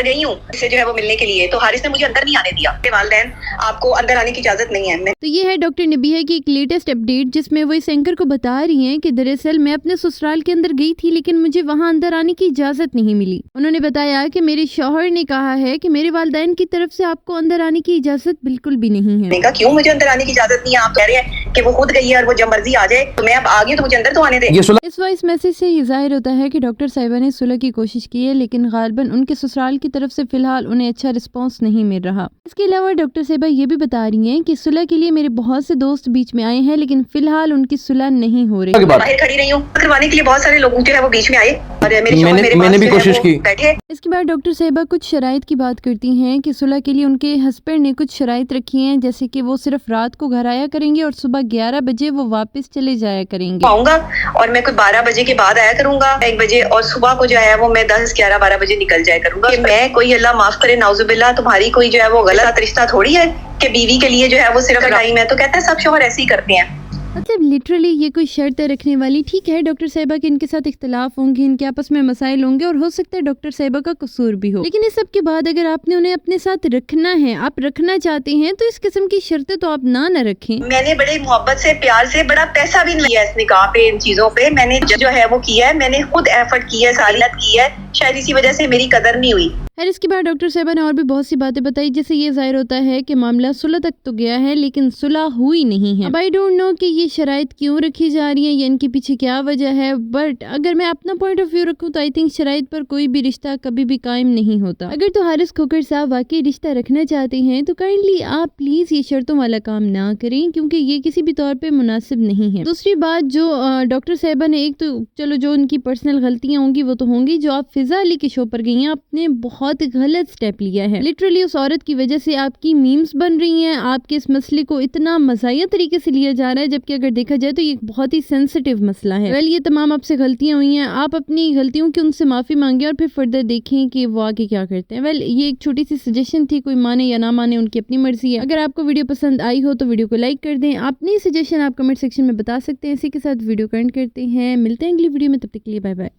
घर गई हूँ इससे जो है वो मिलने के लिए, तो हारिस ने मुझे अंदर नहीं आने दिया। वालिदैन आपको अंदर आने की इजाजत नहीं है। तो ये है डॉक्टर नबीहा की एक लेटेस्ट अपडेट, जिसमें वो इस एंकर को बता रही हैं कि दरअसल मैं अपने ससुराल के अंदर गई थी लेकिन मुझे वहाँ अंदर आने की इजाजत नहीं मिली। उन्होंने बताया कि मेरे शौहर ने कहा है कि मेरे वालिदैन की तरफ से आपको अंदर आने की इजाजत बिल्कुल भी नहीं है। कहा क्यों मुझे अंदर आने की इजाजत नहीं है? आप कह रहे हैं कि वो खुद गई है और वो जब मर्जी आ जाए, तो मैं अब आ गई तो मुझे अंदर तो आने दे। इस वॉइस मैसेज से ये जाहिर होता है कि डॉक्टर साहिबा ने सुलह की कोशिश की है, लेकिन गालिबन उनके ससुराल की तरफ से फिलहाल उन्हें अच्छा रिस्पांस नहीं मिल रहा। इसके अलावा डॉक्टर साहिबा ये भी बता रही हैं कि सुलह के लिए मेरे बहुत से दोस्त बीच में आए हैं, लेकिन फिलहाल उनकी सुलह नहीं हो रही। बाहर खड़ी रही हूँ करवाने के लिए, बहुत सारे लोग जो है वो बीच में आए और मैंने भी कोशिश की। इसके बाद डॉक्टर साहिबा कुछ शराइत की बात करती हैं कि सुलह के लिए उनके हस्बैंड ने कुछ शराइत रखी हैं, जैसे कि वो सिर्फ रात को घर आया करेंगे और सुबह 11 बजे वो वापस चले जाया करेंगे। आऊंगा और मैं कोई 12 बजे के बाद आया करूंगा 1 बजे, और सुबह को जो है वो मैं 10, 11, 12 बजे निकल जाया करूंगा। कि मैं कोई अल्लाह माफ करे नाउजुबिल्ला तुम्हारी कोई जो है वो गलत रिश्ता थोड़ी है कि बीवी के लिए जो है वो सिर्फ टाइम है। तो कहता है सब शौहर ऐसे ही करते हैं। मतलब लिटरली ये कोई शर्त रखने वाली, ठीक है डॉक्टर साहिबा के इनके साथ इख्तलाफ होंगे, इनके आपस में मसाइल होंगे और हो सकता है डॉक्टर साहिबा का कसूर भी हो, लेकिन इस सब के बाद अगर आपने उन्हें अपने साथ रखना है, आप रखना चाहते हैं, तो इस किस्म की शर्तें तो आप ना रखें। मैंने बड़े मोहब्बत से प्यार से बड़ा पैसा भी नहीं लिया इस निकाह पे, इन चीजों पे मैंने जो है वो किया है, मैंने खुद एफर्ट की है, सारियत की है, शायद इसी वजह से मेरी कदर नहीं हुई। और इसके बाद डॉक्टर साहिबा ने और भी बहुत सी बातें बताई, जैसे ये जाहिर होता है कि मामला सुलह तक तो गया है लेकिन सुलह हुई नहीं है। अब आई डोंट नो कि ये शराइत क्यों रखी जा रही है या इनके पीछे क्या वजह है, बट अगर मैं अपना पॉइंट ऑफ व्यू रखूं तो आई थिंक शराइत पर कोई भी रिश्ता कभी भी कायम नहीं होता। अगर तो हारिस खोकर साहब वाकई रिश्ता रखना चाहते हैं तो काइंडली आप प्लीज ये शर्तों वाला काम ना करें, क्योंकि ये किसी भी तौर पे मुनासिब नहीं है। दूसरी बात जो डॉक्टर साहिबा ने, एक तो चलो जो उनकी पर्सनल गलतियां होंगी वो तो होंगी, जो आप फिजा अली के शो पर गई हैं आपने बहुत गलत स्टेप लिया है। लिटरली उस औरत की वजह से आपकी मीम्स बन रही हैं, आपके इस मसले को इतना मज़ाहिया तरीके से लिया जा रहा है, जबकि अगर देखा जाए तो ये बहुत ही सेंसिटिव मसला है। वेल ये तमाम आपसे गलतियां हुई हैं, आप अपनी गलतियों की उनसे माफ़ी मांगे और फिर फर्दर देखें कि वो आगे क्या करते हैं। वेल ये एक छोटी सी सजेशन थी, कोई माने या ना माने उनकी अपनी मर्जी है। अगर आपको वीडियो पसंद आई हो तो वीडियो को लाइक कर दें, अपनी सजेशन आप कमेंट सेक्शन में बता सकते हैं। इसी के साथ वीडियो को एंड करते हैं, मिलते हैं अगली वीडियो में, तब तक के लिए बाय बाय।